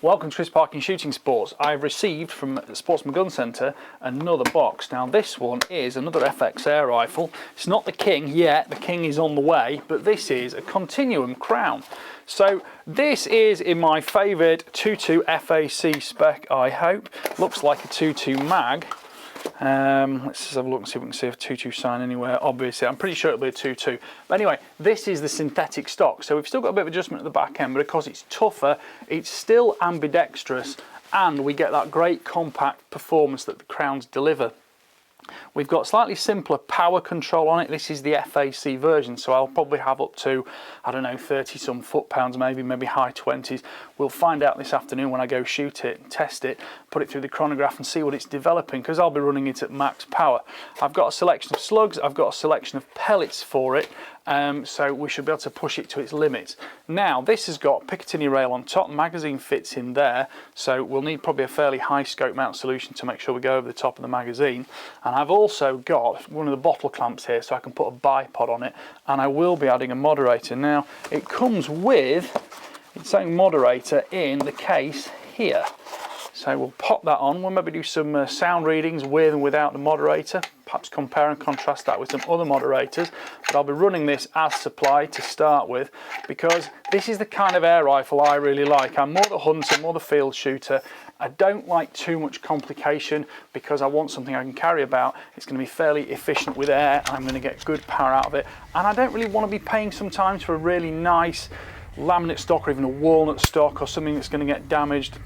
Welcome to Chris Parkin Shooting Sports. I've received from the Sportsman Gun Centre another box. Now this one is another FX air rifle. It's not the King yet, the King is on the way, but this is a Continuum Crown. So this is in my favoured 2.2 FAC spec, I hope. Looks like a 2.2 mag. Let's just have a look and see if we can see a 2.2 sign anywhere. Obviously, I'm pretty sure it'll be a 2.2. But anyway, this is the synthetic stock. So we've still got a bit of adjustment at the back end, but because it's tougher, it's still ambidextrous, and we get that great compact performance that the Crowns deliver. We've got slightly simpler power control on it. This is the FAC version, so I'll probably have up to, I don't know, 30 some foot-pounds, maybe high 20s. We'll find out this afternoon when I go shoot it, test it, put it through the chronograph and see what it's developing, because I'll be running it at max power. I've got a selection of slugs, I've got a selection of pellets for it, so we should be able to push it to its limits. Now this has got Picatinny rail on top, magazine fits in there, so we'll need probably a fairly high scope mount solution to make sure we go over the top of the magazine. And I've also got one of the bottle clamps here so I can put a bipod on it, and I will be adding a moderator. Now it comes with its own moderator in the case here. So we'll pop that on. We'll maybe do some sound readings with and without the moderator, perhaps compare and contrast that with some other moderators, but I'll be running this as supplied to start with, because this is the kind of air rifle I really like. I'm more the hunter, more the field shooter. I don't like too much complication because I want something I can carry about. It's going to be fairly efficient with air, and I'm going to get good power out of it. And I don't really want to be paying sometimes for a really nice laminate stock or even a walnut stock or something that's going to get damaged,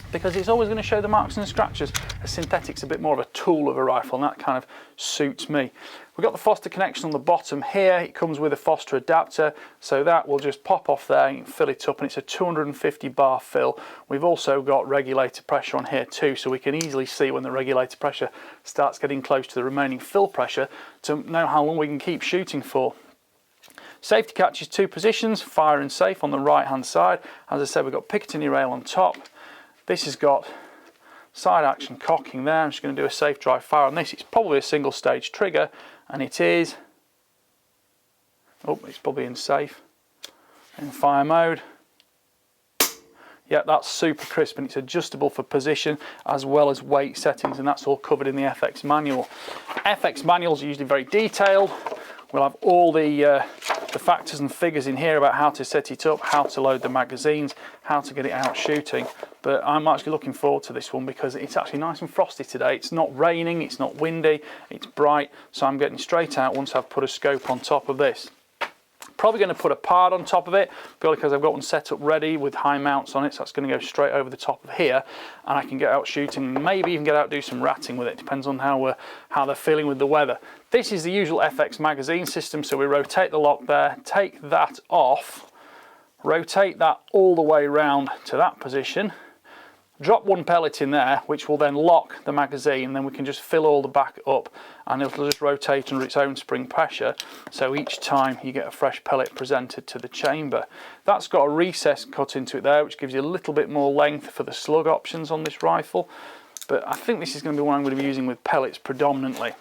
because it's always going to show the marks and the scratches. A synthetic's a bit more of a tool of a rifle, and that kind of suits me. We've got the Foster connection on the bottom here. It comes with a Foster adapter, so that will just pop off there and fill it up, and it's a 250 bar fill. We've also got regulator pressure on here too, so we can easily see when the regulator pressure starts getting close to the remaining fill pressure to know how long we can keep shooting for. Safety catches 2 positions, fire and safe on the right hand side. As I said, we've got Picatinny rail on top. This has got side action cocking there. I'm just going to do a safe dry fire on this. It's probably a single stage trigger, and it is. Oh, it's probably in safe. In fire mode. Yeah, that's super crisp, and it's adjustable for position as well as weight settings, and that's all covered in the FX manual. FX manuals are usually very detailed. We'll have all the factors and figures in here about how to set it up, how to load the magazines, how to get it out shooting. But I'm actually looking forward to this one because it's actually nice and frosty today. It's not raining, it's not windy, it's bright, so I'm getting straight out once I've put a scope on top of this. Probably going to put a pard on top of it, because I've got one set up ready with high mounts on it, so that's going to go straight over the top of here, and I can get out shooting, maybe even get out and do some ratting with it. Depends on how they're feeling with the weather. This is the usual FX magazine system, so we rotate the lock there, take that off, rotate that all the way round to that position, drop one pellet in there, which will then lock the magazine, then we can just fill all the back up, and it'll just rotate under its own spring pressure, so each time you get a fresh pellet presented to the chamber. That's got a recess cut into it there, which gives you a little bit more length for the slug options on this rifle, but I think this is going to be one I'm going to be using with pellets predominantly.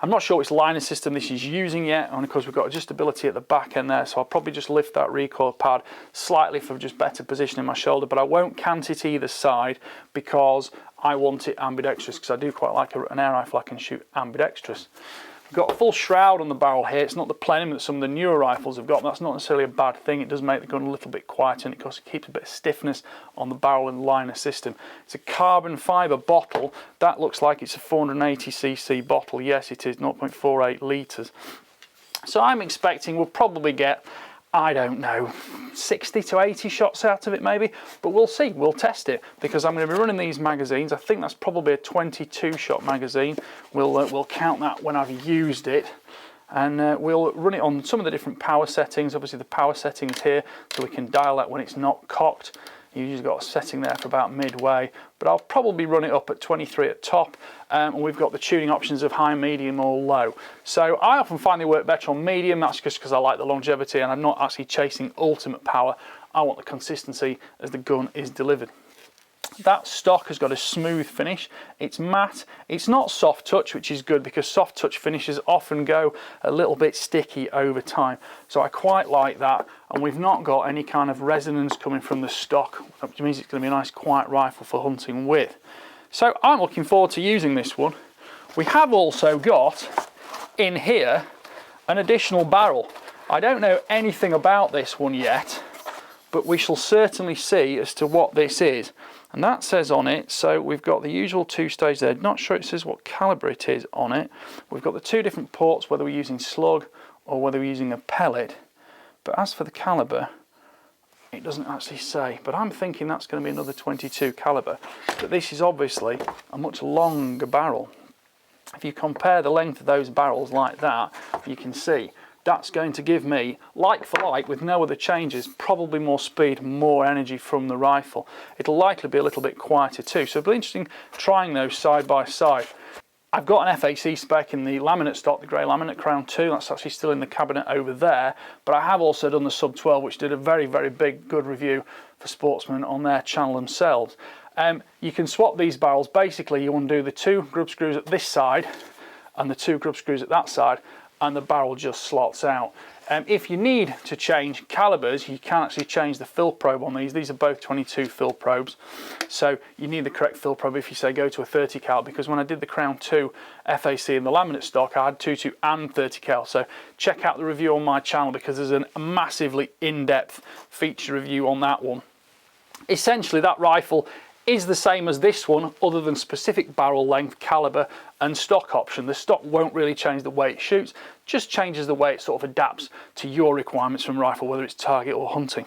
I'm not sure which liner system this is using yet, and of course we've got adjustability at the back end there, so I'll probably just lift that recoil pad slightly for just better positioning my shoulder, but I won't cant it either side because I want it ambidextrous, because I do quite like an air rifle I can shoot ambidextrous. We've got a full shroud on the barrel here. It's not the plenum that some of the newer rifles have got, but that's not necessarily a bad thing. It does make the gun a little bit quieter, and of course it keeps a bit of stiffness on the barrel and liner system. It's a carbon fibre bottle. That looks like it's a 480cc bottle. Yes, it is 0.48 litres. So I'm expecting we'll probably get, I don't know, 60 to 80 shots out of it maybe, but we'll see, we'll test it, because I'm going to be running these magazines. I think that's probably a 22 shot magazine. We'll count that when I've used it, and we'll run it on some of the different power settings. Obviously the power settings here, so we can dial that when it's not cocked. You've usually got a setting there for about midway, but I'll probably run it up at 23 at top, and we've got the tuning options of high, medium or low. So I often find they work better on medium. That's just because I like the longevity and I'm not actually chasing ultimate power. I want the consistency as the gun is delivered. that stock has got a smooth finish. It's matte. It's not soft touch, which is good because soft touch finishes often go a little bit sticky over time. So I quite like that, and we've not got any kind of resonance coming from the stock, which means it's going to be a nice quiet rifle for hunting with. So I'm looking forward to using this one. We have also got in here an additional barrel. I don't know anything about this one yet, but we shall certainly see as to what this is. And that says on it, so we've got the usual 2-stage there. Not sure it says what calibre it is on it. We've got the 2 different ports, whether we're using slug or whether we're using a pellet. But as for the calibre, it doesn't actually say, but I'm thinking that's going to be another 22 calibre. But this is obviously a much longer barrel. If you compare the length of those barrels like that, you can see that's going to give me, like for like, with no other changes, probably more speed, more energy from the rifle. It'll likely be a little bit quieter too, so it'll be interesting trying those side by side. I've got an FAC spec in the laminate stock, the grey laminate Crown 2, that's actually still in the cabinet over there, but I have also done the Sub 12, which did a very, very big, good review for Sportsman on their channel themselves. You can swap these barrels. Basically, you undo the 2 grub screws at this side and the 2 grub screws at that side, and the barrel just slots out. If you need to change calibers, you can actually change the fill probe on these. These are both 22 fill probes, so you need the correct fill probe if you say go to a 30 cal, because when I did the Crown 2 FAC in the laminate stock, I had 22 and 30 cal. So check out the review on my channel because there's a massively in-depth feature review on that one. Essentially, that rifle is the same as this one, other than specific barrel length, caliber and stock option. The stock won't really change the way it shoots, just changes the way it sort of adapts to your requirements from rifle, whether it's target or hunting.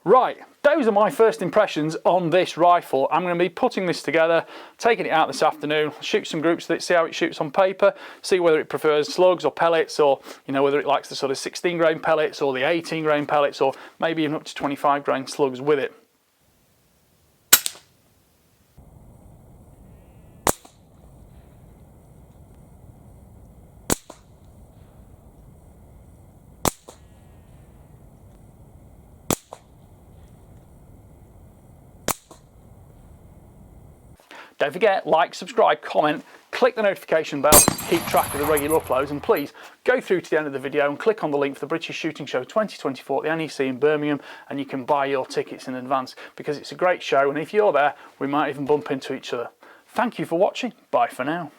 Right, those are my first impressions on this rifle. I'm going to be putting this together, taking it out this afternoon, shoot some groups with it, see how it shoots on paper, see whether it prefers slugs or pellets, or whether it likes the sort of 16 grain pellets or the 18 grain pellets, or maybe even up to 25 grain slugs with it. Don't forget, like, subscribe, comment, click the notification bell to keep track of the regular uploads, and please go through to the end of the video and click on the link for the British Shooting Show 2024 at the NEC in Birmingham, and you can buy your tickets in advance because it's a great show, and if you're there, we might even bump into each other. Thank you for watching. Bye for now.